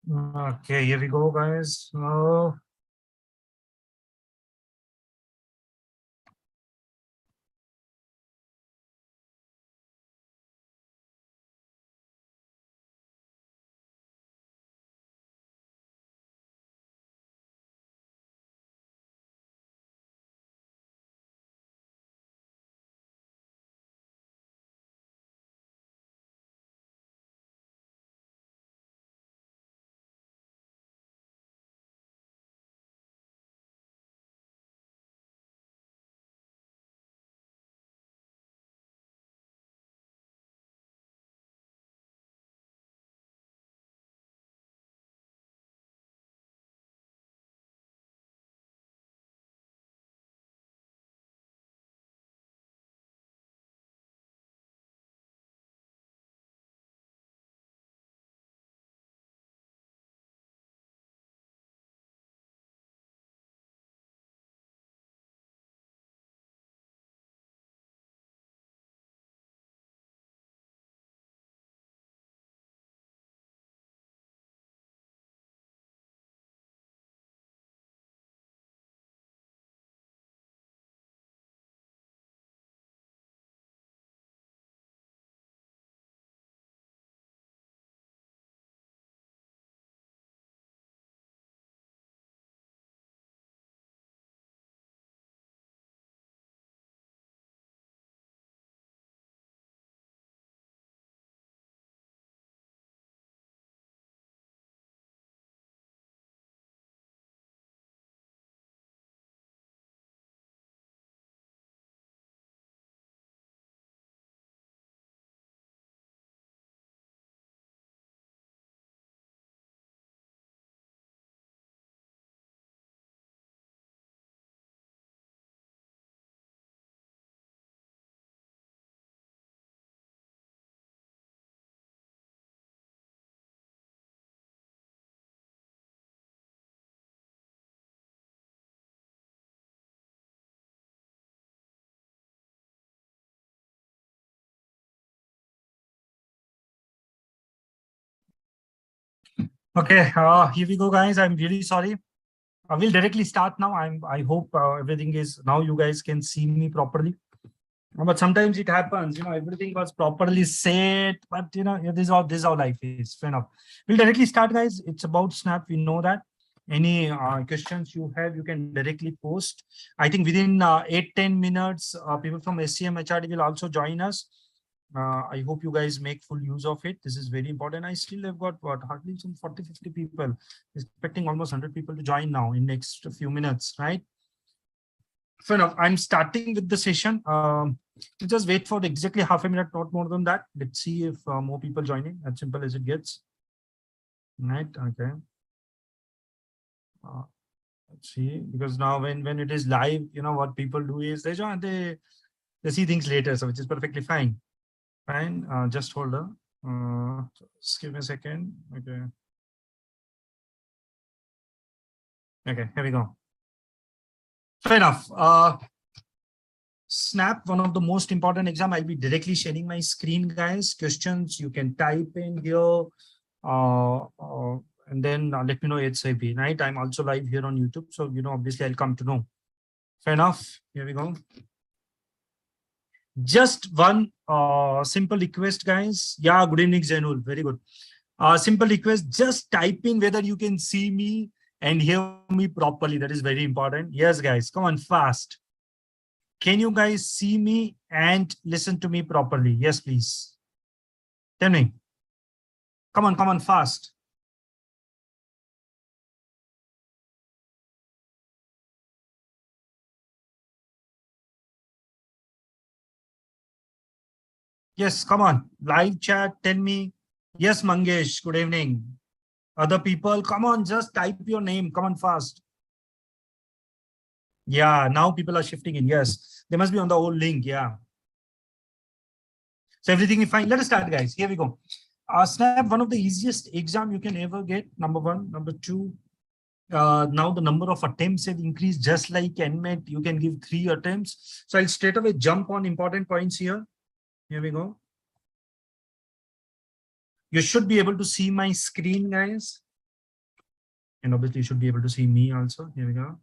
Okay, here we go, guys. Okay, here we go, guys. I'm really sorry. I will directly start now. I hope everything is now. You guys can see me properly. But sometimes it happens, everything was properly set, but this is how life is. Fair enough. We'll directly start, guys. It's about Snap. We know that. Any questions you have, you can directly post. I think within 8-10 minutes, people from SCMHRD will also join us. I hope you guys make full use of it. This is very important. I still have got hardly some 40-50 people, expecting almost 100 people to join now in next few minutes, right? Fair enough. I'm starting with the session. Just wait for exactly half a minute, not more than that. Let's see if more people joining. As simple as it gets. Right. Okay. Let's see, because now when it is live, what people do is they join, they see things later, so which is perfectly fine. Fine. Just hold on. Just give me a second. Okay. Okay. Here we go. Fair enough. Snap, one of the most important exam. I'll be directly sharing my screen, guys. Questions you can type in here, and then let me know ASAP, right? I'm also live here on YouTube, so obviously I'll come to know. Fair enough. Here we go. Just one simple request, guys. Yeah, good evening, Zainul. Very good. Simple request. Just type in whether you can see me and hear me properly. That is very important. Yes, guys. Come on, fast. Can you guys see me and listen to me properly? Yes, please. Tell me. Come on, fast. Yes, come on. Live chat, tell me. Yes, Mangesh, good evening. Other people, come on, just type your name. Come on, fast. Yeah, now people are shifting in. Yes, they must be on the old link. Yeah. So everything is fine. Let us start, guys. Here we go. Snap, one of the easiest exam you can ever get. Number one. Number two, now the number of attempts have increased, just like NMET. You can give 3 attempts. So I'll straight away jump on important points here. Here we go. You should be able to see my screen, guys. And obviously you should be able to see me also. Here we go.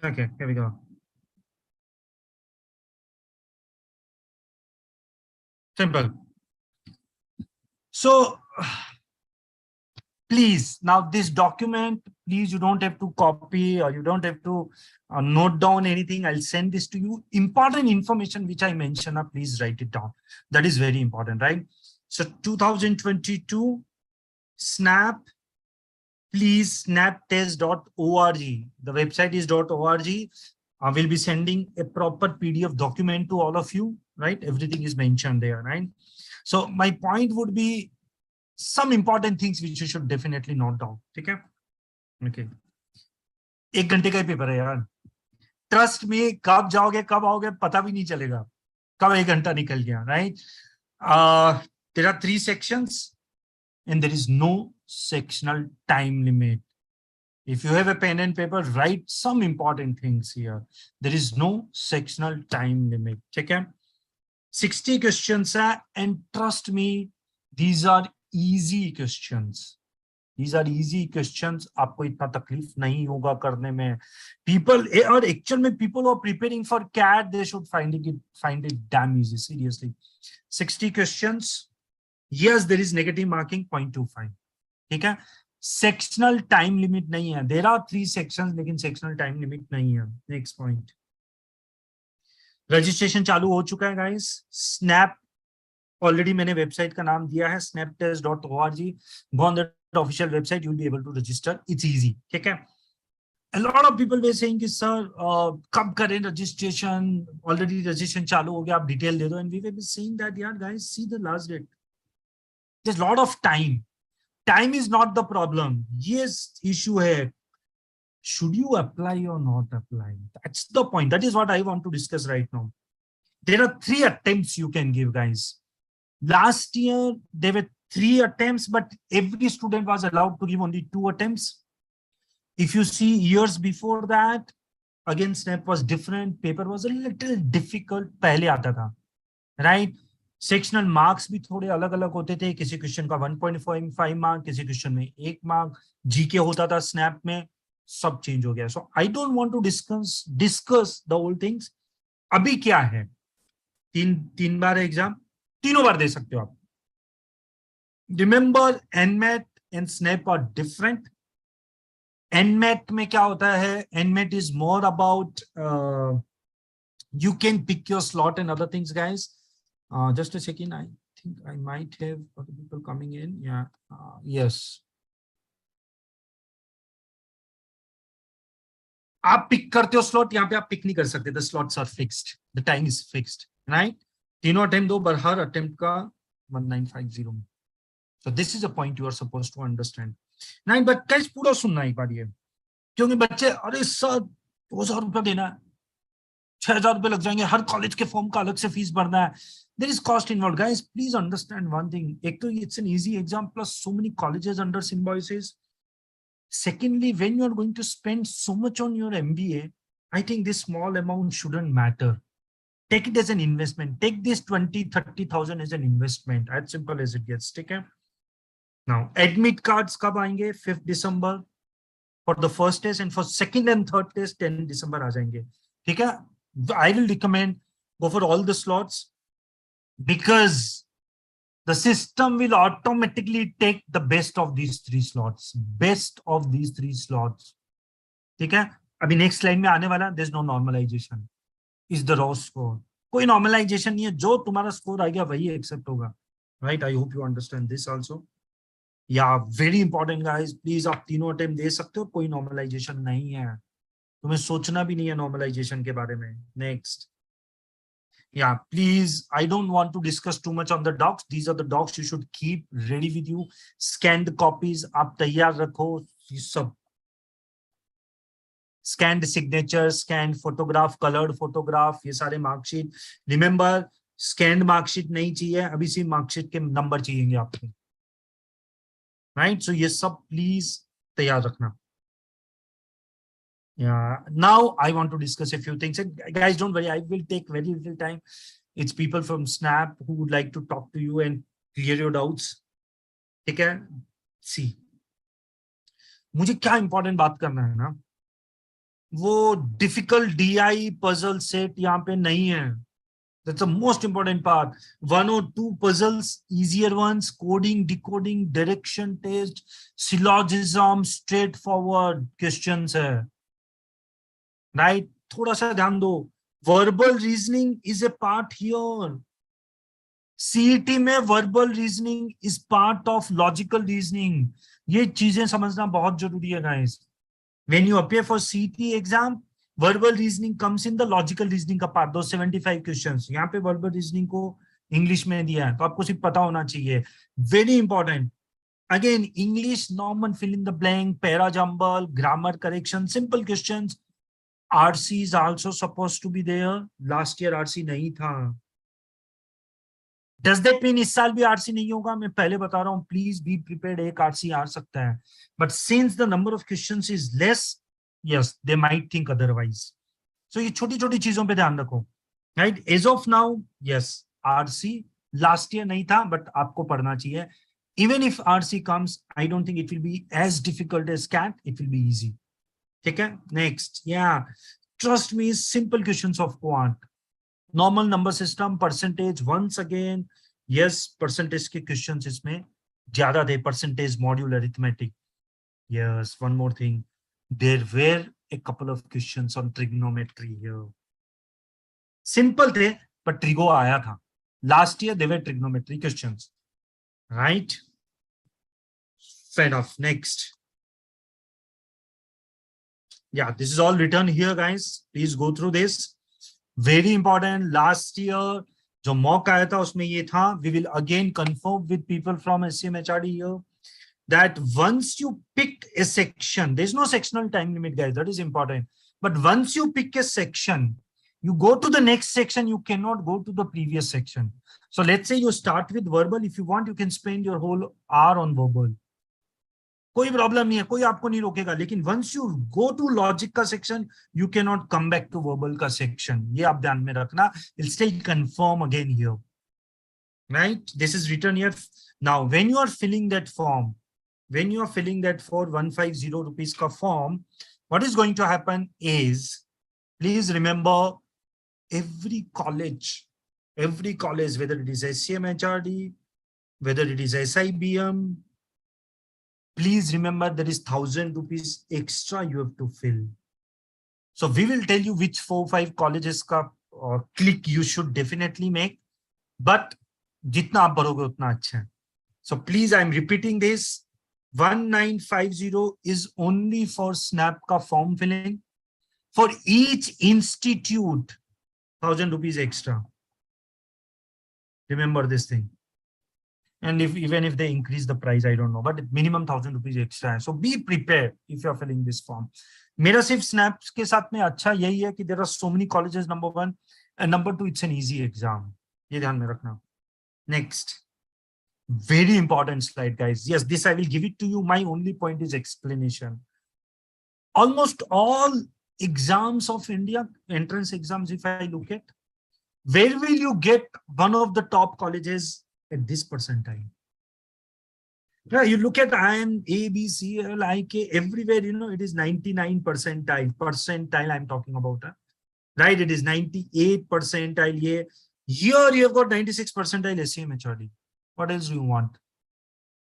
Okay, here we go. Simple. So please, now this document, please, you don't have to copy or you don't have to note down anything. I'll send this to you. Important information which I mentioned, please write it down. That is very important, right? So 2022 snap, please snaptest.org. The website is .org. I will be sending a proper PDF document to all of you, right? Everything is mentioned there, right? So my point would be some important things which you should definitely note down. Okay? Okay. 1 घंटे का paper है यार. Trust me, कब जाओगे कब आओगे पता भी नहीं चलेगा. कब 1 घंटा निकल गया, right? There are 3 sections and there is no sectional time limit. If you have a pen and paper, write some important things here. There is no sectional time limit. Okay? 60 questions and trust me, these are easy questions. These are easy questions. आपको इतना तकलीफ नहीं होगा करने में. People, or actual में people who are preparing for CAT, they should find it damn easy. Seriously. 60 questions. Yes, there is negative marking 0.25. ठीक है? Sectional time limit नहीं है. There are 3 sections, लेकिन sectional time limit नहीं है. Next point. Registration चालू हो चुका है, guys. Snap. Already मैंने website का नाम दिया है snaptest.org. Go on the official website, you'll be able to register. It's easy. ठीक है? A lot of people were saying कि sir कब करें registration? Already registration चालू हो गया, आप detail दे दो. And we were saying that यार guys, see the last date. There's a lot of time. Time is not the problem. Yes, issue hai. Should you apply or not apply? That's the point. That is what I want to discuss right now. There are 3 attempts you can give, guys. Last year, there were 3 attempts, but every student was allowed to give only 2 attempts. If you see years before that, again, Snap was different. Paper was a little difficult. पहले आता था, right? Sectional marks भी थोड़े अलग अलग होते थे. किसी क्वेश्चन का 1.5 मार्क, किसी क्वेश्चन में 1 मार्क. जीके होता था स्नैप में. सब चेंज हो गया. So I don't want to discuss the whole things. अभी क्या है, 3 बार एग्जाम, तीनों बार दे सकते हो आप. Remember, NMAT and SNAP are different. NMAT में क्या होता है, NMAT is more about you can pick your slot and other things, guys. Just a second. I think I might have other people coming in. Yeah. Yes. आप pick करते हो slot, यहाँ पे आप पिक नहीं कर सकते. The slots are fixed. The time is fixed. Right? तीनों अटेम्प्ट दो, पर हर अटेम्प्ट का 1950. So this is a point you are supposed to understand. Right? But guys, पूरा सुनना एक बार ये, क्योंकि बच्चे अरे सर 2000 रुपया देना है, 6000 रुपये लग जाएंगे, हर कॉलेज के फॉर्म का अलग से फीस भरना है. There is cost involved, guys. Please understand one thing. एक तो it's an easy exam plus so many colleges under symbiosis. Secondly, when you are going to spend so much on your MBA, I think this small amount shouldn't matter. Take it as an investment. Take this 20-30,000 as an investment. As simple as it gets. Take care. Now, admit cards कब आएंगे? 5th December for the first test, and for second and third test 10 December आ जाएंगे. ठीक है? I will recommend go for all the slots, because the system will automatically take the best of these 3 slots. Best of these 3 slots. ठीक है? अभी next line में आने वाला, there's no normalization. Is the raw score. कोई normalization नहीं है. जो तुम्हारा score आ गया वही accept होगा. Right? I hope you understand this also. Yeah, very important, guys. Please आप तीनों attempt दे सकते हो. कोई normalization नहीं है. तुम्हें सोचना भी नहीं है normalization के बारे में. Next. Yeah, please, I don't want to discuss too much on the docs. These are the docs you should keep ready with you. Scanned copies, आप तैयार रखो. ये सब scanned signature, scanned photograph, colored photograph, ये सारे marksheet. Remember, scanned marksheet नहीं चाहिए. अभी सिर्फ marksheet के number चाहिएंगे आपको. Right? So ये सब please तैयार रखना. Yeah. Now I want to discuss a few things. And guys, don't worry. I will take very little time. It's people from Snap who would like to talk to you and clear your doubts. ठीक है? See, मुझे क्या important बात करना है ना, वो difficult DI puzzle set यहाँ पे नहीं है. That's the most important part. 1 or 2 puzzles, easier ones, coding, decoding, direction test, syllogism, straightforward questions है. Right? थोड़ा सा ध्यान दो. Verbal reasoning is a part here. CET में verbal reasoning is part of logical reasoning. ये चीजें समझना बहुत जरूरी है guys. When you appear for CET exam, verbal reasoning comes in the logical reasoning का part. Those 75 questions. यहाँ पे verbal reasoning को English में दिया है, तो आपको सिर्फ पता होना चाहिए. Very important. Again, English, normal fill in the blank, para jumble, grammar correction, simple questions. RC is also supposed to be there. Last year RC नहीं था. Does that mean इस साल भी RC नहीं होगा? मैं पहले बता रहा हूँ, please be prepared, एक RC आ सकता है. But since the number of questions is less, yes, they might think otherwise. So ये छोटी छोटी चीजों पे ध्यान रखो. Right? As of now, yes, RC last year नहीं था, but आपको पढ़ना चाहिए. Even if RC comes, I don't think it will be as difficult as CAT. It will be easy. ठीक है? Next, yeah, trust me, simple questions of quant. Normal number system, percentage, once again, yes, percentage के questions इसमें ज़्यादा थे, percentage module arithmetic. Yes, one more thing, there were a couple of questions on trigonometry here. Simple थे, but trigo आया था. Last year, they were trigonometry questions. Right? Fair enough. Next. Yeah, this is all written here, guys. Please go through this. Very important. Last year, जो mock आया था उसमें ये था. We will again confirm with people from SCMHRD here that once you pick a section, there's no sectional time limit, guys. That is important. But once you pick a section, you go to the next section. You cannot go to the previous section. So let's say you start with verbal. If you want, you can spend your whole hour on verbal. कोई problem नहीं है, कोई आपको नहीं रोकेगा. लेकिन once you go to logic का section, you can not come back to verbal का सेक्शन. ये आप ध्यान में रखना. Will still confirm again here. Right? This is written here. Now when you are filling that form, when you are filling that for 150 rupees का form, what is going to happen is, please remember, every college, whether it is SCMHRD, whether it is SIBM, please remember there is 1,000 rupees extra you have to fill. So we will tell you which 4-5 colleges का click you should definitely make, but जितना आप भरोगे उतना अच्छा है. So please, I am repeating this. 1950 is only for SNAP का form filling. For each institute, 1,000 rupees extra. Remember this thing. And even if they increase the price, I don't know, but minimum 1,000 rupees extra. So be prepared if you are filling this form. मेरा सिर्फ snaps के साथ में अच्छा यही है कि there are so many colleges, number one, and number two, it's an easy exam. ये ध्यान में रखना. Next, very important slide, guys. Yes, this I will give it to you. My only point is explanation. Almost all exams of India, entrance exams, if I look at, where will you get one of the top colleges at this percentile? Yeah, you look at IM, A, B, C, L, I, K, everywhere, you know, it is 99 percentile. Percentile I'm talking about. Right? It is 98 percentile. Here you have got 96 percentile SCMHRD. What else do you want?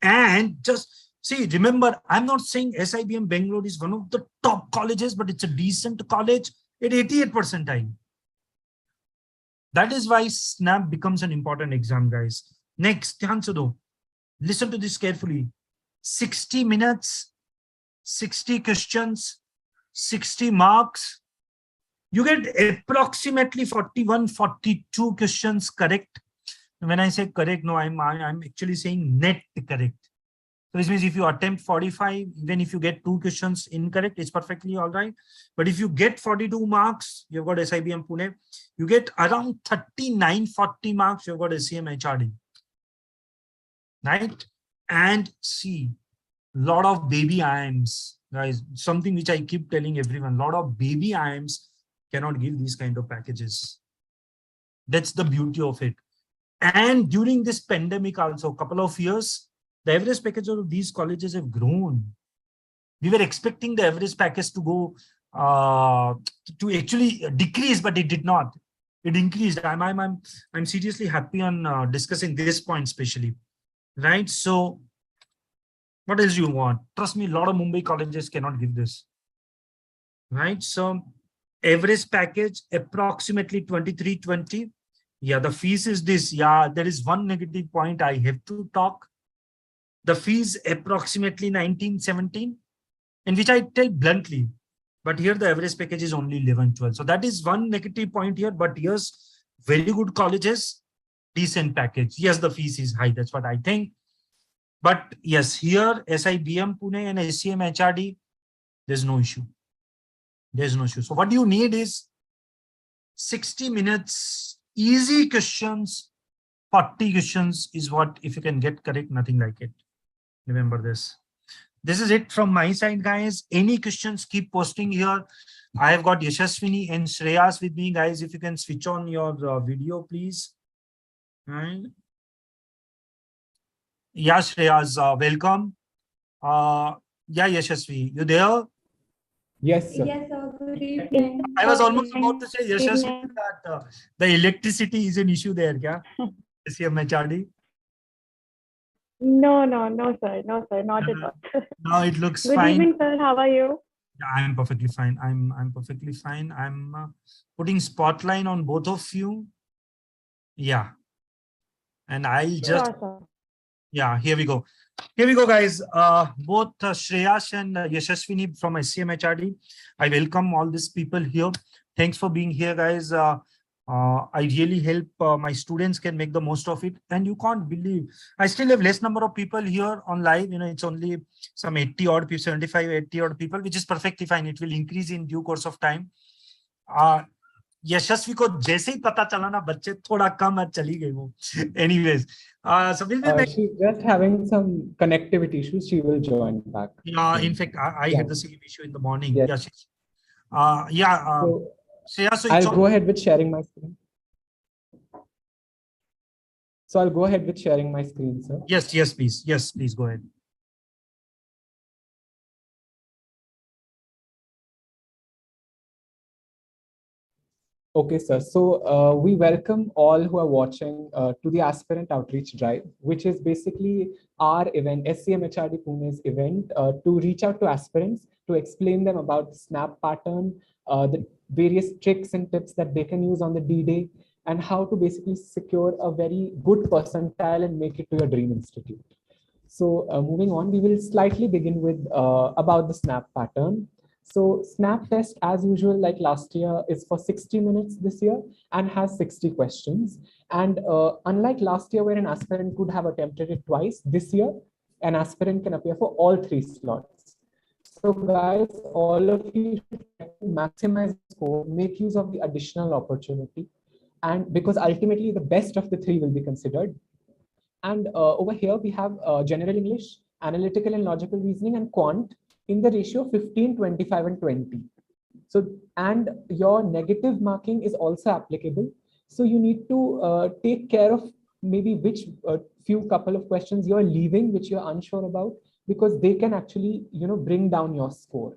And just see, remember, I'm not saying SIBM Bangalore is one of the top colleges, but it's a decent college at 88 percentile. That is why SNAP becomes an important exam, guys. Next, listen to this carefully. 60 minutes, 60 questions, 60 marks. You get approximately 41, 42 questions correct. When I say correct, no, I'm actually saying net correct. So this means if you attempt 45, even if you get 2 questions incorrect, it's perfectly all right. But if you get 42 marks, you've got SIBM Pune. You get around 39, 40 marks, you've got SCMHRD. Right? And see, lot of baby IIMs, guys, something which I keep telling everyone, lot of baby IIMs cannot give these kind of packages. That's the beauty of it. And during this pandemic also, couple of years, the average package of these colleges have grown. We were expecting the average package to go to actually decrease, but it did not. It increased. I'm seriously happy on discussing this point, especially, right? So, what else you want? Trust me, a lot of Mumbai colleges cannot give this, right? So, average package approximately 2320. Yeah, the fees is this. Yeah, there is one negative point I have to talk. The fees approximately 1917, in which I tell bluntly, but here the average package is only 1112. So that is one negative point here. But yes, very good colleges, decent package. Yes, the fees is high. That's what I think. But yes, here SIBM Pune and SCMHRD, there's no issue. There's no issue. So what you need is 60 minutes, easy questions, 40 questions is what, if you can get correct, nothing like it. Remember this. This is it from my side, guys. Any questions, keep posting here. I have got Yashaswini and Shreyas with me, guys. If you can switch on your video, please. Right. Yeah, Shreyas, welcome. Yeah, Yashasvi, you there? Yes, sir. Yes, sir. Good evening. I was almost about to say, Yashasvi, that the electricity is an issue there, yeah? SCMHRD? No, sir. No, sir. Not at all. No, it looks Good fine. evening, sir. How are you? Yeah, I'm perfectly fine. I'm perfectly fine. I'm putting spotlight on both of you. Yeah. And I'll just, Sure, sir. yeah, here we go. Here we go, guys. Both Shreyas and Yashaswini from SCMHRD. I welcome all these people here. Thanks for being here, guys. I really help my students can make the most of it. And you can't believe, I still have less number of people here on live. You know, it's only some 80 odd people, 75, 80 odd people, which is perfectly fine. It will increase in due course of time. यशस्वी को जैसे ही पता चला ना बच्चे थोड़ा कम चली गई वो. Anyways, so we'll be next. She's just having some connectivity issues. She will join back. In fact, I had the same issue in the morning. Yes. So I'll go ahead with sharing my screen. So I'll go ahead with sharing my screen, sir. Yes, please. Yes, please go ahead. Okay, sir. So we welcome all who are watching to the Aspirant Outreach Drive, which is basically our event, SCMHRD Pune's event, to reach out to aspirants, to explain them about the SNAP pattern, the various tricks and tips that they can use on the D-Day, and how to basically secure a very good percentile and make it to your dream institute. So moving on, we will slightly begin with about the SNAP pattern. So SNAP test, as usual, like last year, is for 60 minutes this year and has 60 questions. And unlike last year, where an aspirant could have attempted it twice, this year, an aspirant can appear for all 3 slots. So guys, all of you should maximize score, make use of the additional opportunity. And because ultimately the best of the 3 will be considered. And over here, we have general English, analytical and logical reasoning, and quant in the ratio of 15, 25, and 20. So, and your negative marking is also applicable. So you need to take care of maybe which few couple of questions you're leaving, which you're unsure about, because they can actually, bring down your score.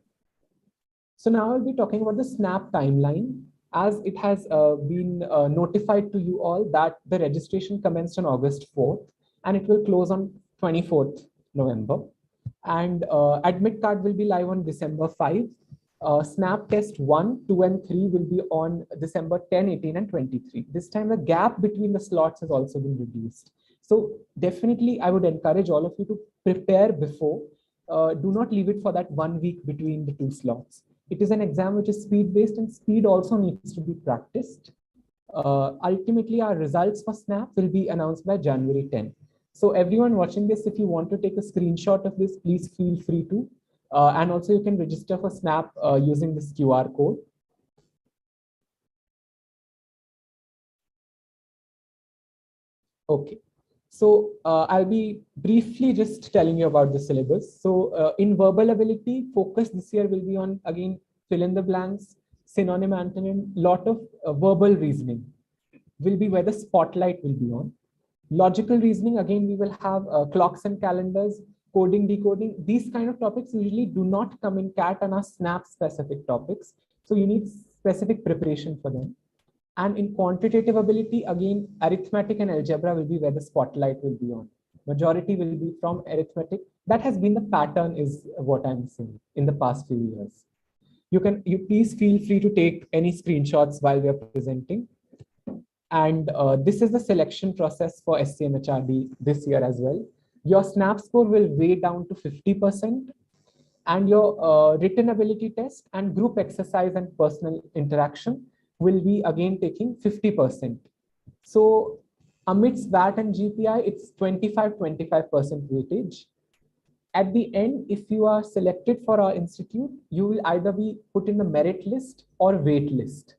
So now I'll be talking about the SNAP timeline, as it has been notified to you all that the registration commenced on August 4th, and it will close on 24th November. And admit card will be live on December 5. SNAP test 1, 2, and 3 will be on December 10, 18, and 23. This time the gap between the slots has also been reduced. So definitely I would encourage all of you to prepare before. Do not leave it for that 1 week between the 2 slots. It is an exam which is speed-based, and speed also needs to be practiced. Ultimately, our results for SNAP will be announced by January 10. So everyone watching this, if you want to take a screenshot of this, please feel free to. And also you can register for SNAP using this QR code. Okay. So I'll be briefly just telling you about the syllabus. So in verbal ability, focus this year will be on, again, fill in the blanks, synonym, antonym, lot of verbal reasoning. will be where the spotlight will be on. Logical reasoning, again, we will have clocks and calendars, coding, decoding. These kind of topics usually do not come in CAT and are SNAP specific topics. So you need specific preparation for them. And in quantitative ability, again, arithmetic and algebra will be where the spotlight will be on. Majority will be from arithmetic. That has been the pattern, is what I'm saying in the past few years. You please feel free to take any screenshots while we are presenting. And this is the selection process for SCMHRD this year as well. Your SNAP score will weigh down to 50%, and your written ability test and group exercise and personal interaction will be again taking 50%. So amidst that and GPI, it's 25% weightage. At the end, if you are selected for our institute, you will either be put in the merit list or wait list.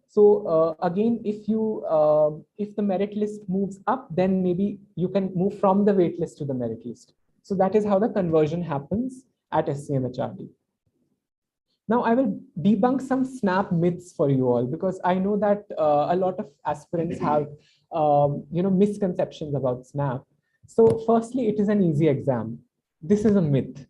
So again, if the merit list moves up, then maybe you can move from the wait list to the merit list. So that is how the conversion happens at SCMHRD. Now I will debunk some SNAP myths for you all, because I know that a lot of aspirants have misconceptions about SNAP. So firstly, it is an easy exam. This is a myth.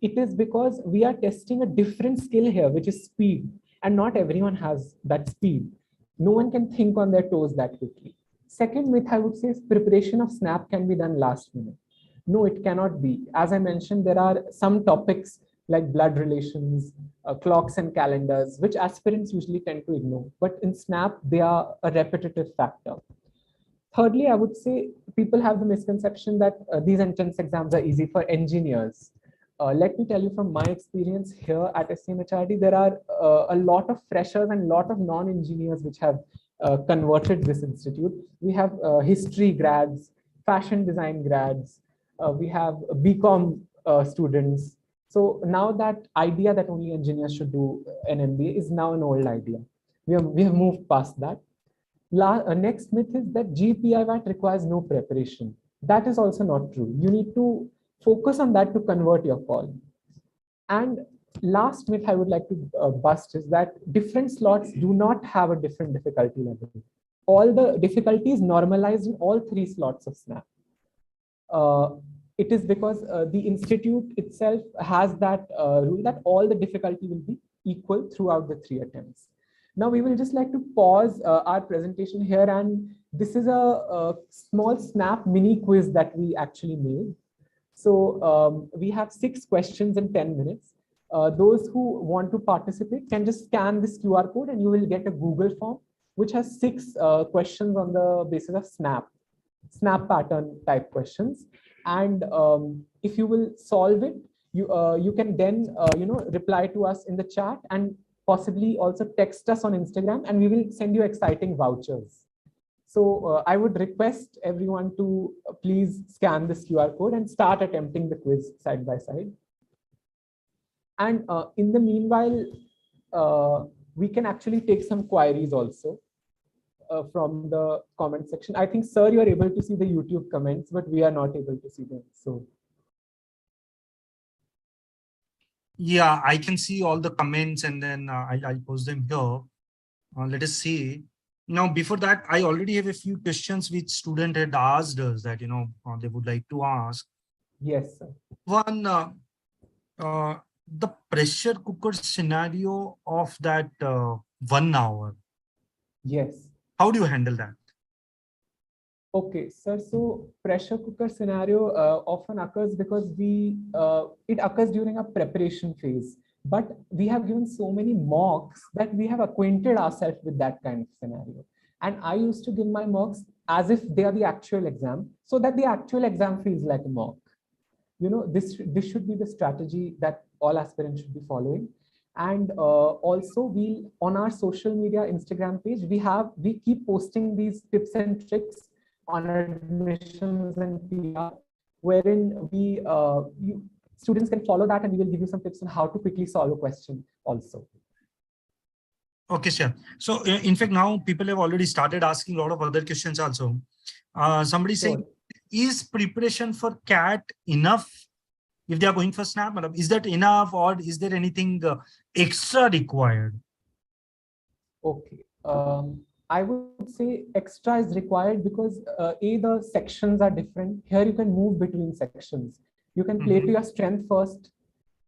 It is because we are testing a different skill here, which is speed. And not everyone has that speed. No one can think on their toes that quickly. Second myth, I would say, is preparation of SNAP can be done last minute. No, it cannot be. As I mentioned, there are some topics like blood relations, clocks and calendars, which aspirants usually tend to ignore. But in SNAP, they are a repetitive factor. Thirdly, I would say people have the misconception that these entrance exams are easy for engineers. Let me tell you from my experience here at SCMHRD, there are a lot of freshers and a lot of non-engineers which have converted this institute. We have history grads, fashion design grads, we have BCom students. So now that idea that only engineers should do an MBA is now an old idea. We have moved past that. Next myth is that GPI requires no preparation. That is also not true. You need to focus on that to convert your call. And last myth I would like to bust is that different slots do not have a different difficulty level. All the difficulty is normalized in all 3 slots of SNAP. It is because the institute itself has that rule that all the difficulty will be equal throughout the 3 attempts. Now we will just like to pause our presentation here, and this is a small SNAP mini quiz that we actually made. So we have 6 questions in 10 minutes. Those who want to participate can just scan this QR code and you will get a Google form which has 6 questions on the basis of SNAP pattern type questions. And if you will solve it, you can then reply to us in the chat and possibly also text us on Instagram, and we will send you exciting vouchers. So I would request everyone to please scan this QR code and start attempting the quiz side by side. And in the meanwhile, we can actually take some queries also from the comment section. I think, sir, you are able to see the YouTube comments, but we are not able to see them. So. Yeah, I can see all the comments, and then I'll post them here. Let us see. Now, before that, I already have a few questions which student had asked us that, they would like to ask. Yes, sir. One, the pressure cooker scenario of that 1 hour. Yes. How do you handle that? Okay, sir. So pressure cooker scenario often occurs because it occurs during a preparation phase. But we have given so many mocks that we have acquainted ourselves with that kind of scenario. And I used to give my mocks as if they are the actual exam, so that the actual exam feels like a mock. This should be the strategy that all aspirants should be following. And also on our social media Instagram page, we keep posting these tips and tricks on admissions and PR, wherein students can follow that, and we will give you some tips on how to quickly solve a question also. Okay, sure. So in fact, now people have already started asking a lot of other questions also. Somebody saying, is preparation for CAT enough if they are going for SNAP? Is that enough, or is there anything extra required? Okay. I would say extra is required because the sections are different. Here you can move between sections. You can play to your strength first,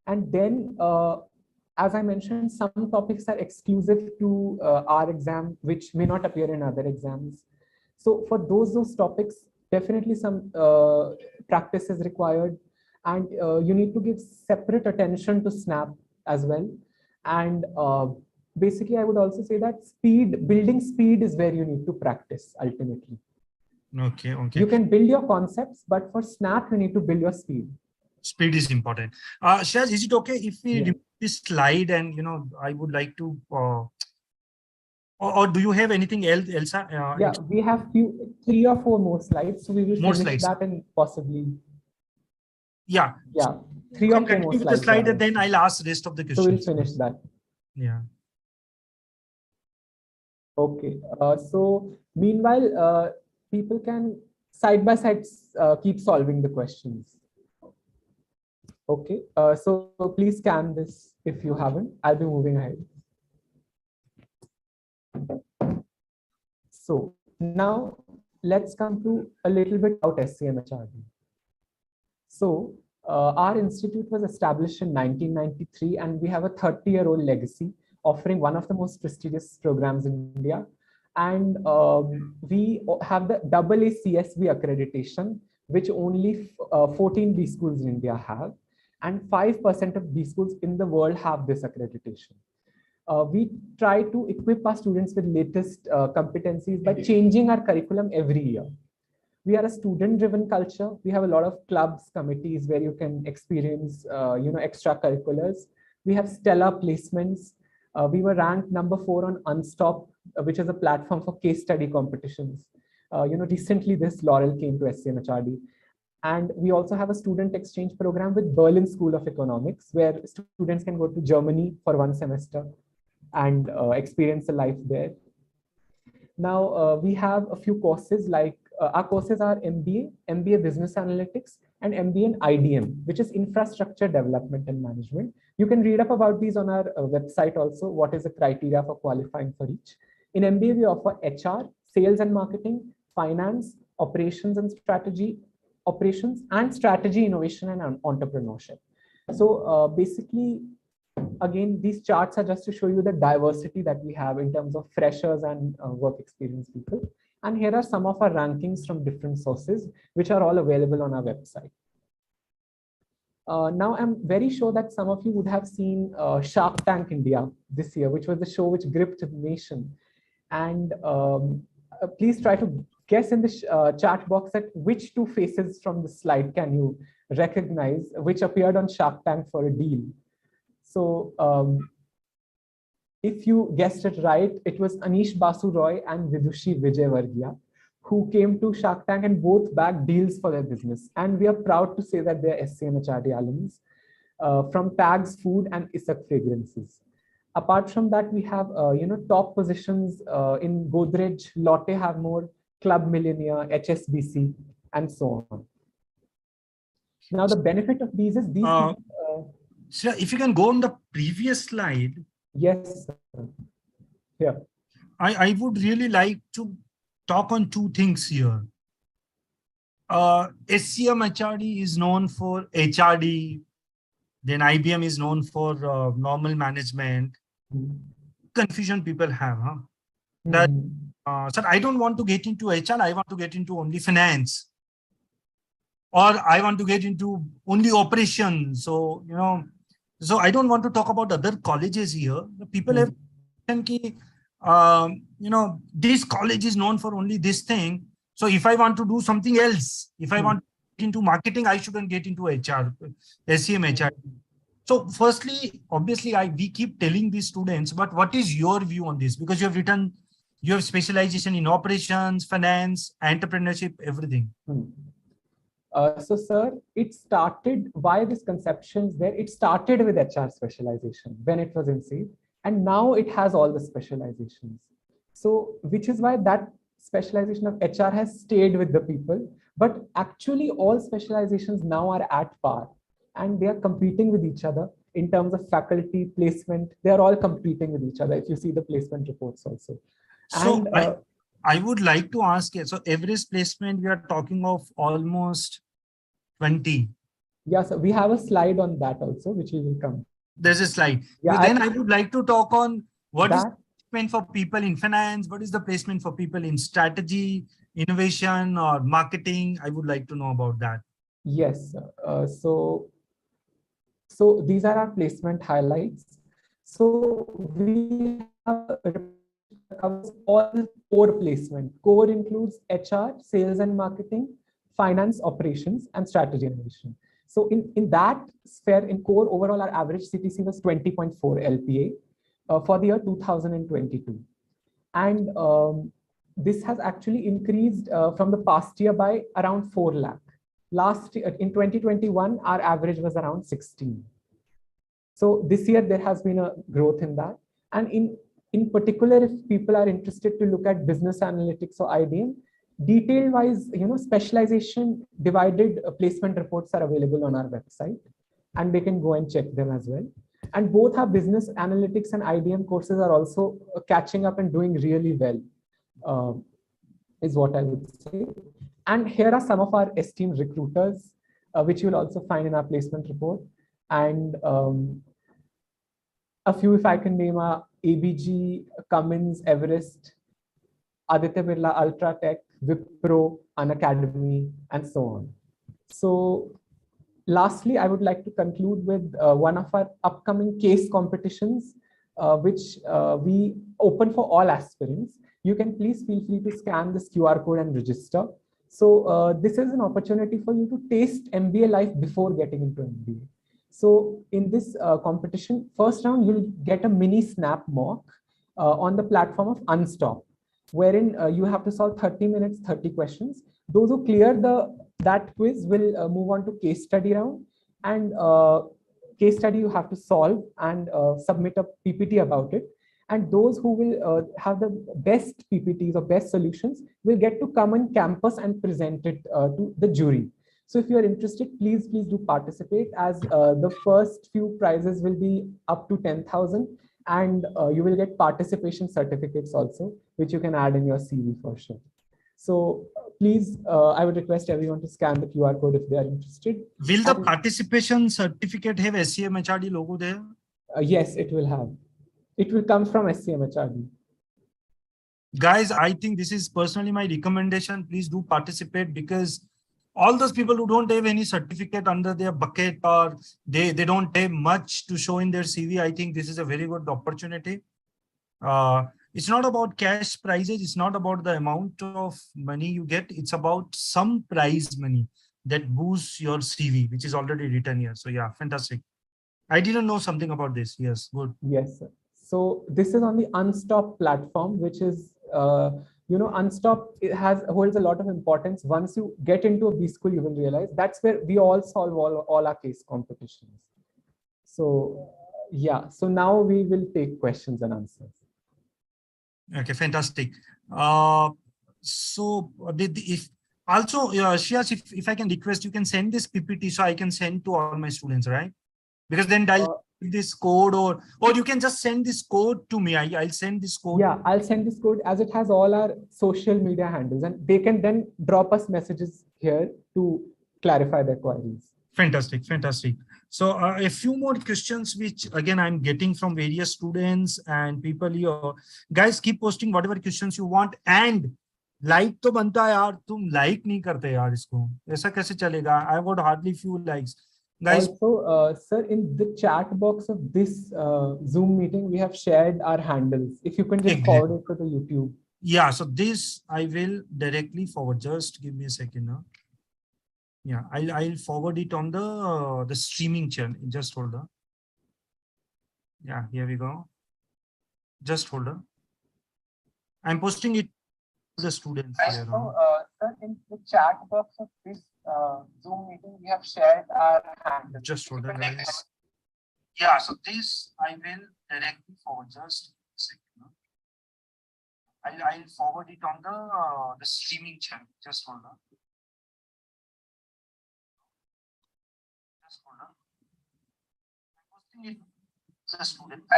and then, as I mentioned, some topics are exclusive to our exam, which may not appear in other exams. So for those topics, definitely some practice is required, and you need to give separate attention to Snap as well. And basically, I would also say that building speed is where you need to practice ultimately. Okay. You can build your concepts, but for Snap, you need to build your speed. Speed is important. Shaz, is it okay if we remove this slide and, I would like to, or do you have anything else, Elsa? Yeah, we have 3 or 4 more slides, so we will More finish slides. that and possibly. Yeah. 3 or 4 more continue with the slides. slide and then I'll ask the rest of the questions. So we'll finish that. Yeah. Okay. So meanwhile, people can side by side keep solving the questions. Okay. So please scan this if you haven't. I'll be moving ahead. So now let's come to a little bit about SCMHRD. So our institute was established in 1993, and we have a 30-year-old legacy, offering one of the most prestigious programs in India. And we have the AACSB accreditation, which only 14 B schools in India have, and 5% of B schools in the world have this accreditation. We try to equip our students with latest competencies by changing our curriculum every year. We are a student-driven culture. We have a lot of clubs, committees where you can experience, extracurriculars. We have stellar placements. We were ranked number 4 on Unstop, which is a platform for case study competitions. Recently this laurel came to SCMHRD. And we also have a student exchange program with Berlin School of Economics, where students can go to Germany for 1 semester and experience a life there. Now, we have a few courses like our courses are MBA Business Analytics, and MBA in IDM, which is Infrastructure Development and Management. You can read up about these on our website also, what is the criteria for qualifying for each. In MBA, we offer HR, Sales and Marketing, Finance, Operations, Strategy, Innovation, and Entrepreneurship. So basically, again, these charts are just to show you the diversity that we have in terms of freshers and work experience people. And here are some of our rankings from different sources, which are all available on our website. Now, I'm very sure that some of you would have seen Shark Tank India this year, which was the show which gripped the nation. And please try to guess in the chat box that which 2 faces from the slide can you recognize, which appeared on Shark Tank for a deal. So if you guessed it right, it was Anish Basu Roy and Vidushi Vijayvargiya, who came to Shark Tank and both bagged deals for their business. And we are proud to say that they're SCMHRD alums from Tags Food and Isak Fragrances. Apart from that, we have top positions in Godrej, Lotte Havmor, Club Millionaire, HSBC, and so on. Now, the benefit of these is these. So if you can go on the previous slide. Yes, sir. Here. I would really like to talk on 2 things here. SCMHRD is known for HRD, then IBM is known for normal management. Confusion people have, huh? That, sir, I don't want to get into HR, I want to get into only finance. Or I want to get into only operations. So, so I don't want to talk about other colleges here. People have, this college is known for only this thing. So if I want to do something else, if I want to get into marketing, I shouldn't get into HR, SCMHRD. So firstly, obviously, we keep telling these students, but what is your view on this? Because you have specialization in operations, finance, entrepreneurship, everything. So, sir, it started, why this conception is there? It started with HR specialization when it was in SEED, and now it has all the specializations. So, which is why that specialization of HR has stayed with the people, but actually all specializations now are at par, and they are competing with each other in terms of faculty placement. They are all competing with each other. If you see the placement reports also. So And I would like to ask you, so average placement, we are talking of almost 20. yeah, so we have a slide on that also, which we will come. There's a slide. Yeah, Then I would like to talk on what is that placement for people in finance, what is the placement for people in strategy, innovation, or marketing. I would like to know about that. yes. So these are our placement highlights. So we have covers all core placement. Core includes HR, sales and marketing, finance, operations, and strategy innovation. So in that sphere, in core, overall, our average CTC was 20.4 LPA for the year 2022. And this has actually increased from the past year by around 4 lakh. Last year, in 2021, our average was around 16. So this year there has been a growth in that. And in particular, if people are interested to look at business analytics or IDM, detail wise, specialization divided placement reports are available on our website, and they can go and check them as well. And both our business analytics and IDM courses are also catching up and doing really well, is what I would say. And here are some of our esteemed recruiters, which you will also find in our placement report. And a few, if I can name, are ABG, Cummins, Everest, Aditya Birla, Ultratech, Wipro, Unacademy, and so on. So lastly, I would like to conclude with one of our upcoming case competitions, which we open for all aspirants. You can please feel free to scan this QR code and register. So this is an opportunity for you to taste MBA life before getting into MBA. So in this competition, first round, you'll get a mini snap mock on the platform of Unstop, wherein you have to solve 30 minutes, 30 questions. Those who clear that quiz will move on to case study round. And case study you have to solve and submit a PPT about it. And those who will have the best PPTs or best solutions will get to come on campus and present it to the jury. So if you are interested, please do participate, as the first few prizes will be up to 10,000, and you will get participation certificates also, which you can add in your CV for sure. So please, I would request everyone to scan the QR code if they are interested. Will the participation certificate have SCMHRD logo there? Yes, it will have. It will come from SCMHRD. Guys, I think this is personally my recommendation. Please do participate, because all those people who don't have any certificate under their bucket, or they don't have much to show in their CV, I think this is a very good opportunity. It's not about cash prizes. It's not about the amount of money you get. It's about some prize money that boosts your CV, which is already written here. So yeah, fantastic. I didn't know something about this. Yes, good. Yes, sir. So this is on the Unstop platform, which is, Unstop holds a lot of importance. Once you get into a B school, you will realize that's where we all solve all our case competitions. So yeah, so now we will take questions and answers. Okay, fantastic. So if also, Shias, if I can request, you can send this PPT so I can send to all my students, right? Because then I'll this code, or you can just send this code to me. I'll send this code. Yeah, I'll send this code, as it has all our social media handles, and they can then drop us messages here to clarify their queries. Fantastic, fantastic. So a few more questions, which again I'm getting from various students and people here. Guys, keep posting whatever questions you want, and like तो बनता है यार, तुम like नहीं करते यार इसको, ऐसा कैसे चलेगा? I got hardly few likes. Guys, also, sir, in the chat box of this Zoom meeting, we have shared our handles. If you can just forward it to the YouTube. Yeah, so this I will directly forward. Just give me a second now. Yeah, I'll forward it on the streaming channel. Just hold on. Yeah, here we go. Just hold on. I'm posting it to the students here. So, sir, in the chat box of this Zoom meeting, we have shared our handles. Just hold on, guys. Yeah, so this I will directly forward. Just a second. I'll forward it on the streaming channel. Just hold on. Just hold on. I'm posting it to the student. So,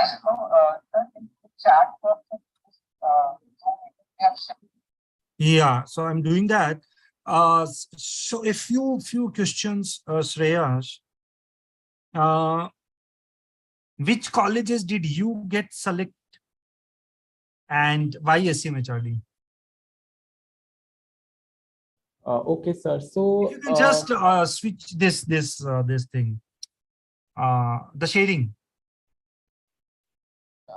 sir, in the chat box of this Yeah, so I'm doing that. So a few questions, Shreyas. Which colleges did you get select and why SCMHRD? Okay, sir. If So, you can just switch this thing, the shading,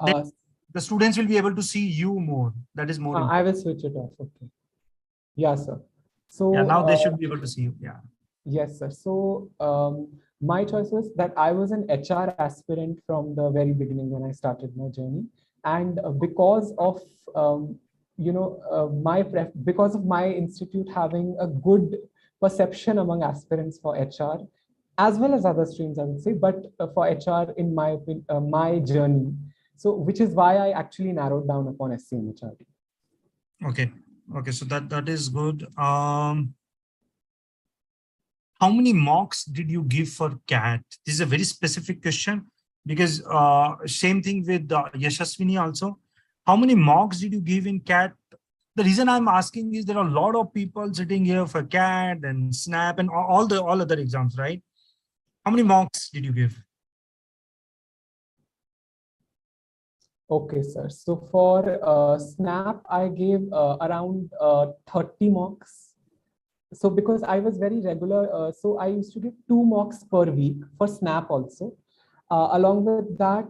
then uh, the students will be able to see you more. That is more I important. will switch it off. Okay. Yeah, sir. Yeah, So, now they should be able to see you. Yeah. yes, sir. So, my choice was that I was an HR aspirant from the very beginning when I started my journey, and because of because of my institute having a good perception among aspirants for HR, as well as other streams, I would say, but for HR in my journey. So, which is why I actually narrowed down upon SCMHRD. Okay. Okay. So that is good. How many mocks did you give for CAT? This is a very specific question because same thing with Yashaswini also. How many mocks did you give in CAT? The reason I'm asking is there are a lot of people sitting here for CAT and SNAP and all other exams, right? How many mocks did you give? Okay, sir. So for Snap, I gave around 30 mocks. So because I was very regular, so I used to give 2 mocks per week for Snap also. Along with that,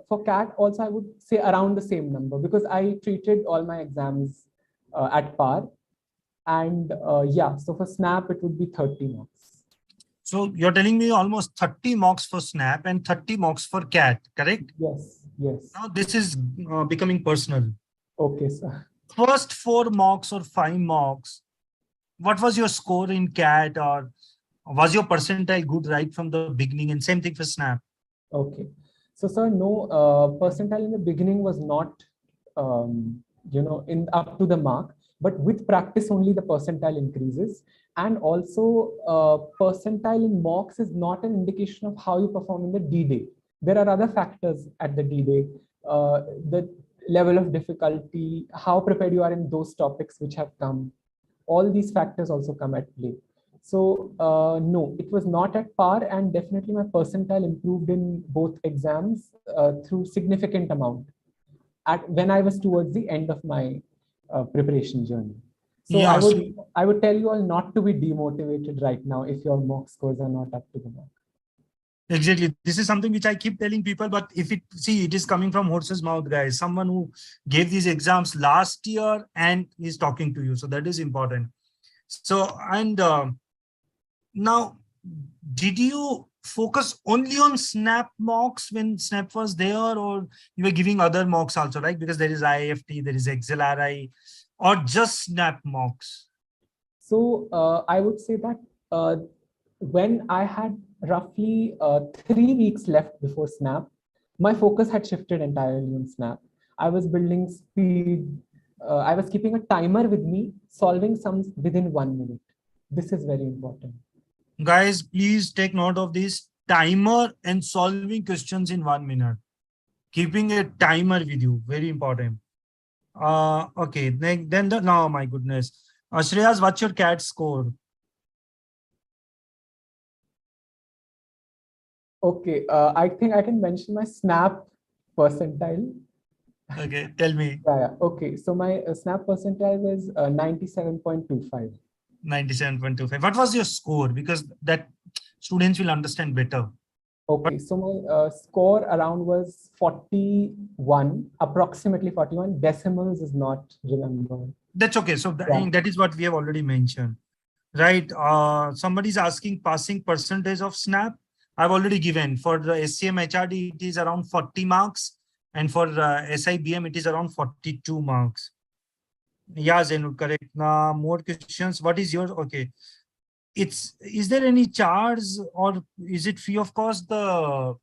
for CAT also, I would say around the same number because I treated all my exams at par. And yeah, so for Snap, it would be 30 mocks. So you're telling me almost 30 mocks for SNAP and 30 mocks for CAT, correct? Yes, yes. Now this is becoming personal. Okay, sir. First 4 mocks or 5 mocks, what was your score in CAT or was your percentile good right from the beginning? And same thing for SNAP. Okay. So, sir, no, percentile in the beginning was not, in up to the mark, but with practice only the percentile increases. And also, percentile in mocks is not an indication of how you perform in the D-Day. There are other factors at the D-Day, the level of difficulty, how prepared you are in those topics which have come. All these factors also come at play. So no, it was not at par, and definitely my percentile improved in both exams through significant amount at when I was towards the end of my preparation journey. So Yeah, so I would tell you all not to be demotivated right now if your mock scores are not up to the mark. exactly. This is something which I keep telling people, but if it is coming from horse's mouth, guys, someone who gave these exams last year and is talking to you. So that is important. So, and now, did you focus only on SNAP mocks when SNAP was there, or you were giving other mocks also, right? Because there is IFT, there is XLRI, or just SNAP mocks? So I would say that when I had roughly 3 weeks left before Snap, my focus had shifted entirely on Snap. I was building speed. I was keeping a timer with me, solving sums within 1 minute. This is very important. Guys, please take note of this timer and solving questions in 1 minute. Keeping a timer with you, very important. Okay, then no, my goodness. Shreyas, what's your CAT score? Okay, I think I can mention my Snap percentile. Okay, tell me. Yeah. Okay, so my Snap percentile was 97.25. 97.25. What was your score? Because that students will understand better. Okay, so my score around was 41, approximately 41. Decimals is not remembered. That's okay. So that is what we have already mentioned, right? Somebody's asking passing percentage of SNAP. I've already given for the SCMHRD, it is around 40 marks. And for SIBM, it is around 42 marks. Yeah, Zainul, correct. Now, more questions. What is your, okay. Is there any charge or is it free of cost, the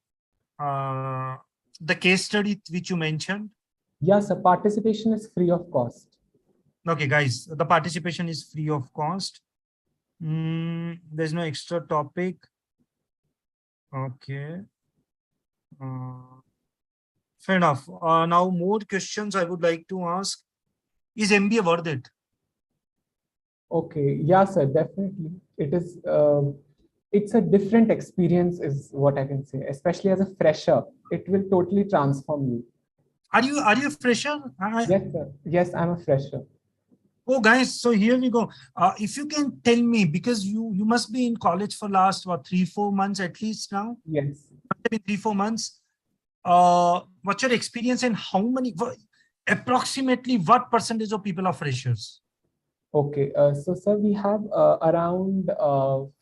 case study which you mentioned? Yes, so participation is free of cost. Okay, guys, the participation is free of cost. There's no extra topic. Okay. Fair enough. Now more questions I would like to ask. Is MBA worth it? Okay, yeah, sir, definitely. It is. It's a different experience, is what I can say. Especially as a fresher, it will totally transform you. Are you a fresher? Yes, sir. Yes, I'm a fresher. Oh, guys, so here we go. If you can tell me, because you must be in college for last what 3-4 months at least now. Yes. Maybe 3-4 months. What's your experience and how many? Approximately what percentage of people are freshers? Okay, so sir, we have around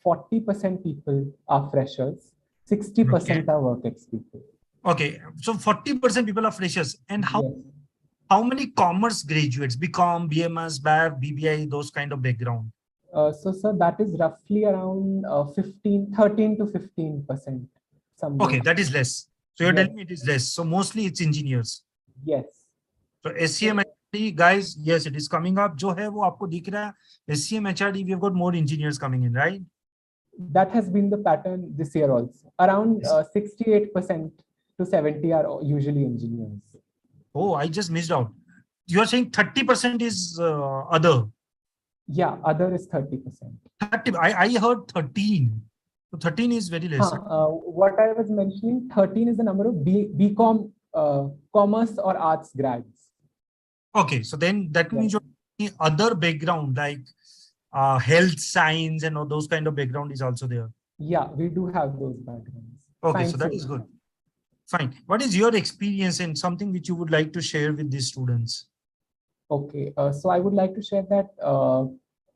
40% people are freshers, 60% are work ex people. Okay, so 40% people are freshers, and Yes. how many commerce graduates, BCom, BMS, BAV, BBI, those kind of background? So sir, that is roughly around 13 to 15%. Okay, that is less. So you're Yes. telling me it is less. So mostly it's engineers. Yes. So SCMHRD, guys, yes, it is coming up. जो है वो आपको दिख रहा है. SCMHRD, we've got more engineers coming in, right? That has been the pattern this year also. Around 68% to 70 are usually engineers. Oh, I just missed out. You're saying 30% is other. Yeah, other is 30%. 30, I heard 13. So 13 is very less. What I was mentioning, 13 is the number of BCom, commerce or arts grads. Okay, so then that means your other background like health science and all those kind of background is also there. Yeah, we do have those backgrounds. Okay, so that is good. Fine. What is your experience and something which you would like to share with these students? Okay, so I would like to share that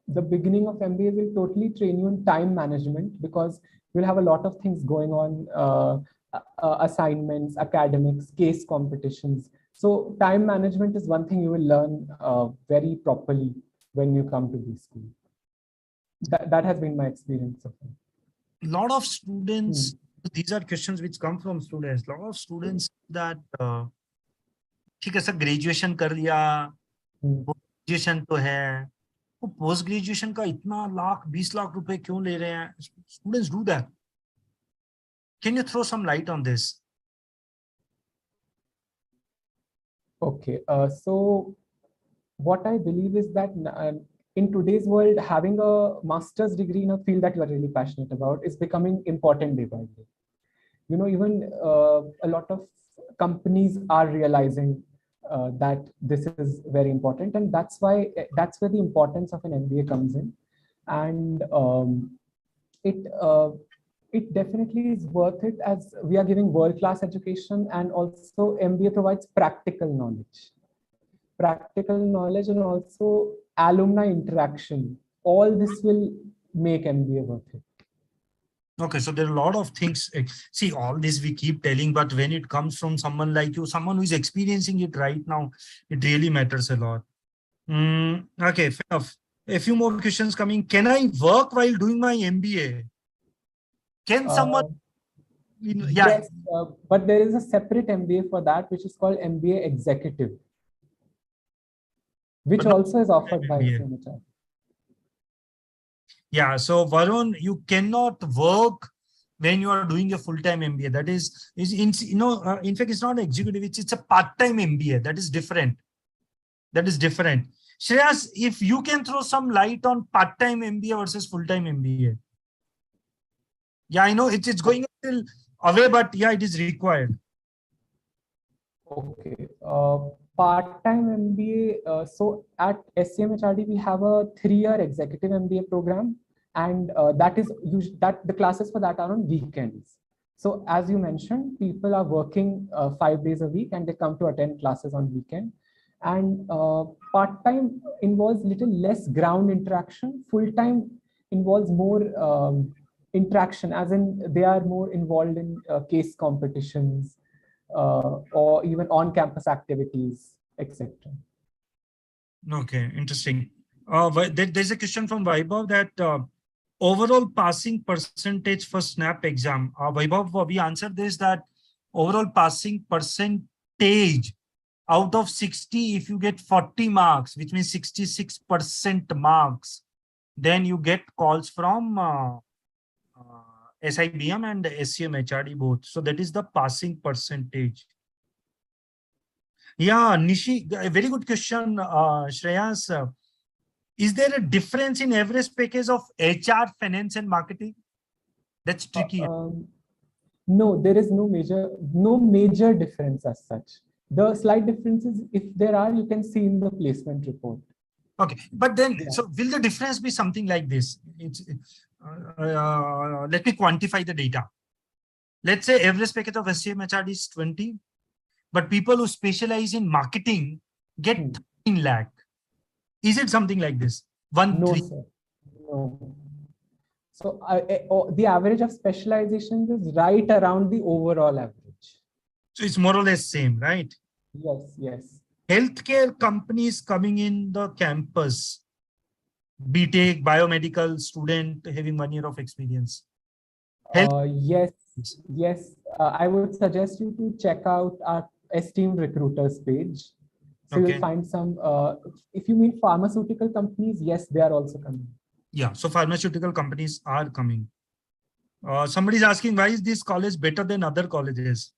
the beginning of MBA will totally train you in time management, because you'll have a lot of things going on, assignments, academics, case competitions. So time management is one thing you will learn very properly when you come to this school. That has been my experience so far. A lot of students, these are questions which come from students. A lot of students that ठीक है sir graduation कर लिया, graduation तो है, वो post graduation का इतना 20 लाख रुपए क्यों ले रहे हैं? Students do that. Can you throw some light on this? Okay, so what I believe is that in today's world, having a master's degree in a field that you are really passionate about is becoming important day by day. You know, even a lot of companies are realizing that this is very important, and that's where the importance of an MBA comes in, and it definitely is worth it, as we are giving world-class education, and also MBA provides practical knowledge and also alumni interaction. All this will make MBA worth it. Okay, so there are a lot of things. See, all this we keep telling, but when it comes from someone like you, someone who is experiencing it right now, it really matters a lot. Okay, fair enough. A few more questions coming. Can I work while doing my MBA? Can someone? Yes, but there is a separate MBA for that, which is called MBA Executive, which also is offered by SCMHRD. Yeah, so Varun, you cannot work when you are doing a full-time MBA. That is in fact, it's not executive, it's a part-time MBA. That is different. Shreyas, if you can throw some light on part-time MBA versus full-time MBA. Yeah, I know it's going a little away, but yeah, it is required. Okay. Part-time MBA. So at SCMHRD, we have a 3-year executive MBA program, and that the classes for that are on weekends. So as you mentioned, people are working 5 days a week, and they come to attend classes on weekend. And part-time involves little less ground interaction. Full-time involves more interaction, as in they are more involved in case competitions, or even on-campus activities, etc. Okay, interesting. There's a question from Vaibhav that overall passing percentage for SNAP exam. Vaibhav, we answered this, that overall passing percentage out of 60, if you get 40 marks, which means 66% marks, then you get calls from SIBM and SCMHRD both. So that is the passing percentage. Yeah, Nishi, a very good question, Shreyas. Is there a difference in average package of HR, finance, and marketing? That's tricky. No, there is no major difference as such. The slight differences, if there are, you can see in the placement report. Okay, but then, Yeah. so will the difference be something like this? Let me quantify the data. Let's say average package of SCMHRD is 20, but people who specialize in marketing get 13 lakh. Is it something like this? No, sir. No. So the average of specializations is right around the overall average. So it's more or less same, right? Yes, yes. Healthcare companies coming in the campus, BTech, biomedical student having 1 year of experience. Yes, yes. I would suggest you to check out our esteemed recruiters page. So Okay. you'll find some, if you mean pharmaceutical companies, yes, they are also coming. Yeah, so pharmaceutical companies are coming. Somebody's asking, why is this college better than other colleges?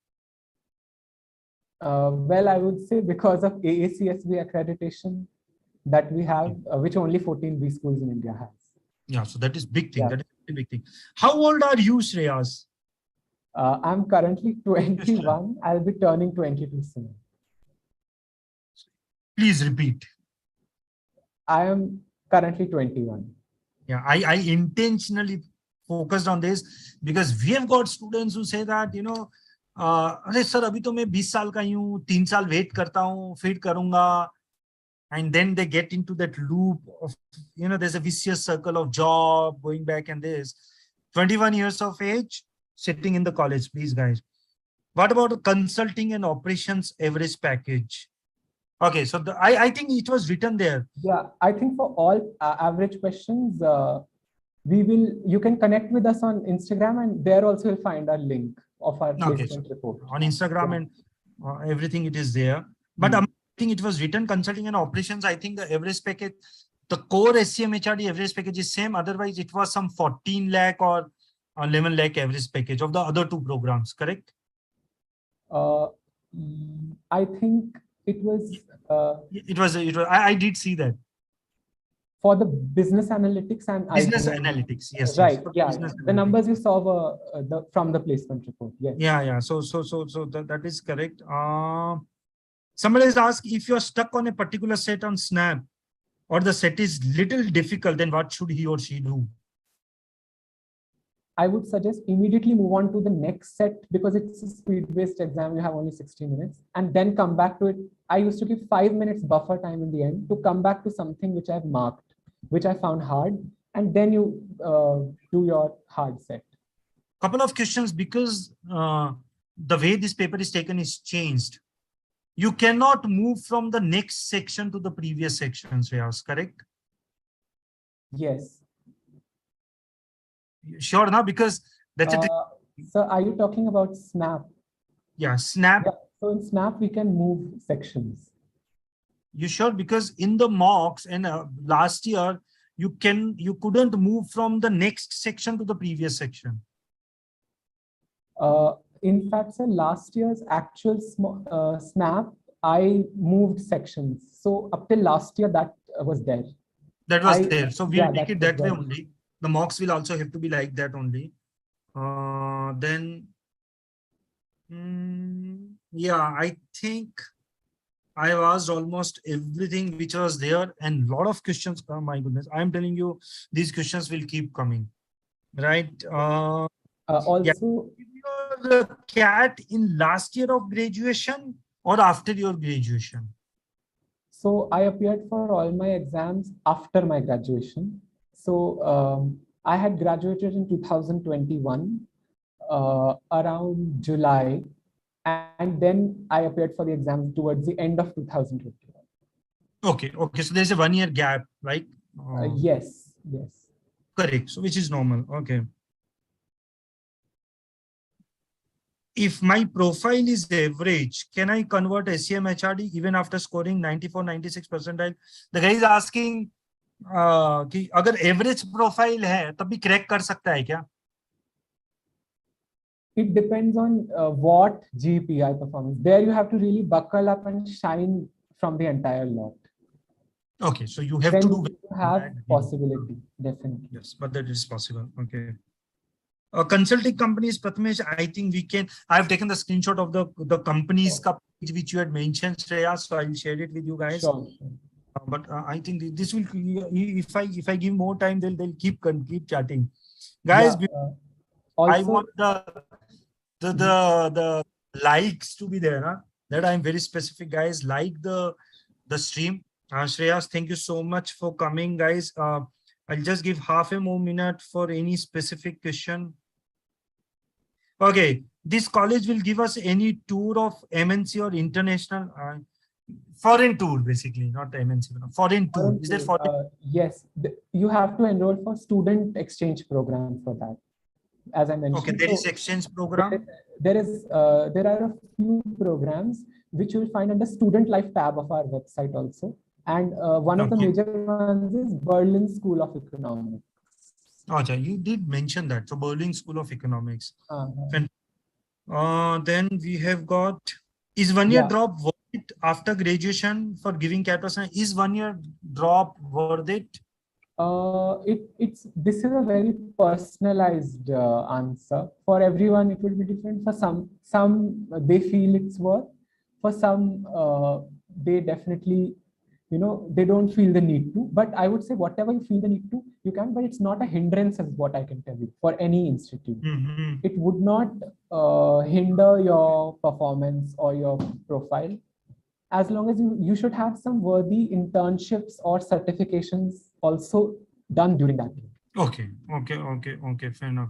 Well, I would say because of AACSB accreditation that we have, which only 14 B schools in India has. Yeah, so that is big thing. Yeah. That is a big thing. How old are you, Shreyas? I'm currently 21. I'll be turning 22 soon. Please repeat. I am currently 21. Yeah, I intentionally focused on this because we have got students who say that, you know, अरे sir अभी तो मैं 20 साल का ही हूँ, 3 साल wait करता हूँ, फिर करूंगा. And then they get into that loop of, you know, there's a vicious circle of job, going back and this. 21 years of age, sitting in the college, please guys. What about consulting and operations average package? Okay, so I think it was written there. Yeah, I think for all average questions, you can connect with us on Instagram, and there also you'll find our link of our placement report. On Instagram and everything it is there. But I think it was written consulting and operations. I think the average package, the core SCMHRD average package is same. Otherwise, it was some 14 lakh or 11 lakh average package of the other two programs, correct? I think it was. It was. I did see that. For the business analytics and Business ITM. Analytics, yes. Right. Yes. Yeah. The numbers you saw were from the placement report. Yes. Yeah. So that is correct. Somebody has asked if you're stuck on a particular set on Snap or the set is little difficult, then what should he or she do? I would suggest immediately move on to the next set because it's a speed-based exam. You have only 60 minutes and then come back to it. I used to give 5 minutes buffer time in the end to come back to something which I've marked, which I found hard, and then you do your hard set. Couple of questions because the way this paper is taken is changed. You cannot move from the next section to the previous section, Shreyas, correct? Yes. Sure, now because that's a so are you talking about Snap? Yeah, Snap. Yeah. So in Snap, we can move sections. You sure? Because in the mocks and last year, you couldn't move from the next section to the previous section. In fact, sir, last year's actual Snap, I moved sections. So up till last year, that was there. That was there. So we'll take it that way there. only. The mocks will also have to be like that only. Then, yeah, I think I asked almost everything which was there and a lot of questions. Oh my goodness, I'm telling you, these questions will keep coming, right? Also, yeah. The CAT in last year of graduation or after your graduation? So I appeared for all my exams after my graduation. So I had graduated in 2021, around July, and then I appeared for the exams towards the end of 2021. Okay. So there's a 1 year gap, right? Yes. Correct. So which is normal. Okay. If my profile is average, can I convert SCMHRD even after scoring 94, 96 percentile? The guy is asking कि अगर average profile है तब भी crack कर सकता है क्या? It depends on what GPI performance. There you have to really buckle up and shine from the entire lot. Okay, so you have Then to do. you have possibility, definitely. Yes, but that is possible. Okay. Consulting companies, Prathamesh, I think we can. I have taken the screenshot of the companies page which you had mentioned, Shreya, so I will share it with you guys. Sure. But I think this will, if I give more time, they'll keep chatting, guys. Yeah, I also, want the likes to be there. Huh? That I'm very specific, guys. Like the stream. Shreyas, thank you so much for coming, guys. I'll just give half a more minute for any specific question. Okay, this college will give us any tour of MNC or international foreign tour, basically, not MNC, but foreign tour. Is there foreign? Yes, you have to enroll for student exchange program for that. As I mentioned, okay, there is exchange program. There are a few programs which you will find under Student Life tab of our website also. And one of the major ones is Berlin School of Economics. Oh, you did mention that. So Berlin School of Economics. Then we have got, is 1 year drop worth it after graduation for giving CAT? Is 1 year drop worth it? This is a very personalized answer. For everyone, it will be different. For some they feel it's worth. For some, they definitely, they don't feel the need to. But I would say whatever you feel the need to, you can. But it's not a hindrance, is what I can tell you, for any institute. It would not hinder your performance or your profile, as long as you should have some worthy internships or certifications also done during that time. Okay, fair enough.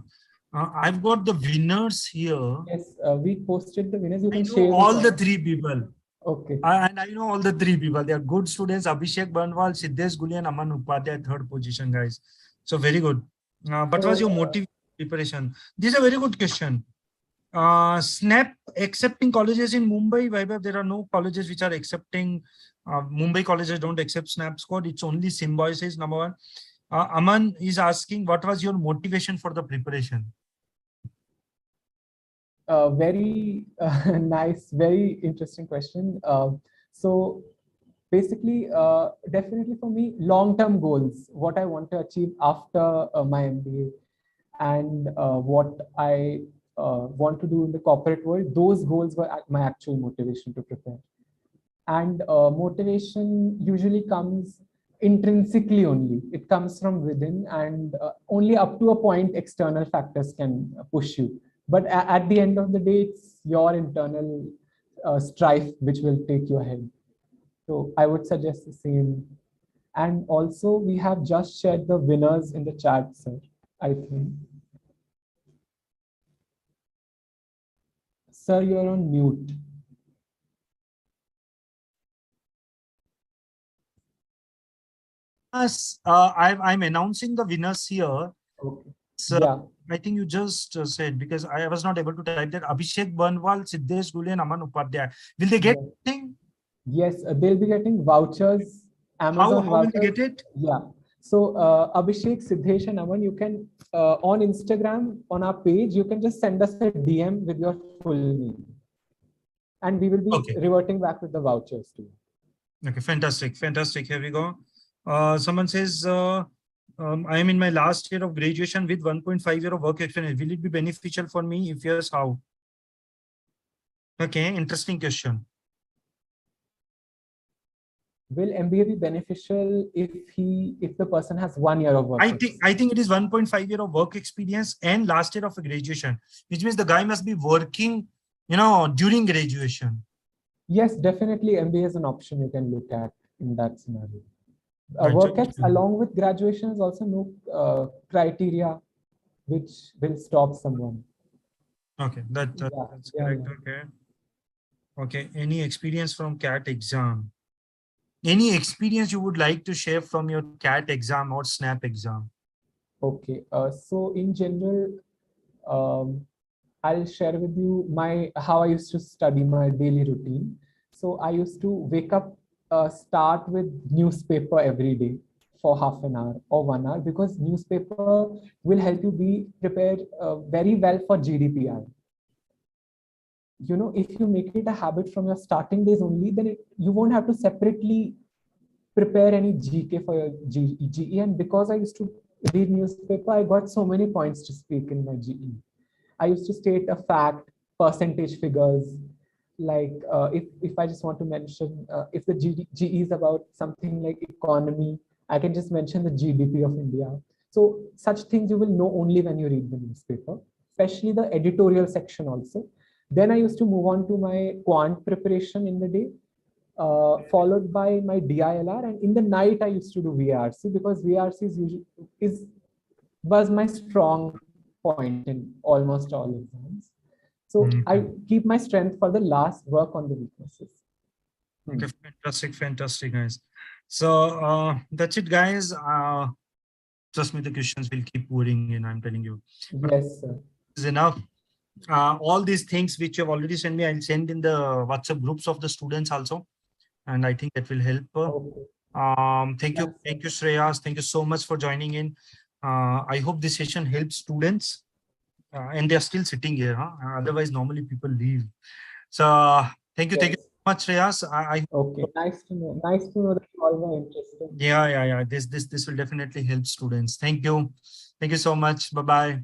I've got the winners here. Yes, we posted the winners. You can know share all the 3 people. Okay. And I know all the 3 people. They are good students. Abhishek Banwal, Siddesh Guli, and Aman Upadhyay, 3rd position, guys. So very good. But was your motive preparation? This is a very good question. SNAP accepting colleges in Mumbai, Vaibhav, there are no colleges which are accepting. Mumbai colleges don't accept SNAP score. It's only Symbiosis, number 1. Aman is asking, what was your motivation for the preparation? Very nice, very interesting question. So basically, definitely for me, long-term goals, what I want to achieve after my MBA and what I want to do in the corporate world, those goals were my actual motivation to prepare. And motivation usually comes intrinsically only. It comes from within, and only up to a point external factors can push you. But at the end of the day, it's your internal strife which will take you ahead. So I would suggest the same. And also, we have just shared the winners in the chat, sir, I think. Sir, you're on mute. Yes, I'm announcing the winners here. Okay. So yeah. I think you just said, because I was not able to type that, Abhishek Banwal, Siddesh Gule, and Aman Upadhyay. Will they get anything? Yes, they'll be getting vouchers. Amazon how vouchers. will they get it? Yeah. So Abhishek, Siddesh, and Aman, you can on Instagram, on our page, you can just send us a DM with your full name, and we will be reverting back with the vouchers too. Okay, fantastic. Here we go. Someone says, I am in my last year of graduation with 1.5 year of work experience. Will it be beneficial for me? If yes, how? Okay, interesting question. Will MBA be beneficial if the person has 1 year of work? I think it is 1.5 year of work experience and last year of a graduation, which means the guy must be working, during graduation. Yes, definitely MBA is an option you can look at in that scenario. Work ex along with graduation is also no criteria which will stop someone. Okay, that's correct. Yeah. Okay. Any experience from CAT exam? Any experience you would like to share from your CAT exam or SNAP exam? Okay. So in general, I'll share with you how I used to study, my daily routine. So I used to wake up, start with newspaper every day for half an hour or 1 hour, because newspaper will help you be prepared very well for GDPR. if you make it a habit from your starting days only, then you won't have to separately prepare any GK for your GE. And because I used to read newspaper, I got so many points to speak in my GE. I used to state a fact, percentage figures, like if I just want to mention, if the GE is about something like economy, I can just mention the GDP of India. So such things you will know only when you read the newspaper, especially the editorial section also. Then I used to move on to my quant preparation in the day, followed by my DILR, and in the night I used to do VRC, because VRC was my strong point in almost all exams. So I keep my strength for the last, work on the weaknesses. Okay, fantastic, guys. So that's it, guys. Trust me, the questions will keep pouring in, I'm telling you. Yes, sir. This is enough. All these things which you have already sent me, I'll send in the WhatsApp groups of the students also. And I think that will help. Okay. Thank you, Shreyas. Thank you so much for joining in. I hope this session helps students. And they're still sitting here, huh? Otherwise, normally people leave. So thank you so much, Shreyas. Okay, nice to know. Nice to know that you all were interested. Yeah. This will definitely help students. Thank you so much. Bye-bye.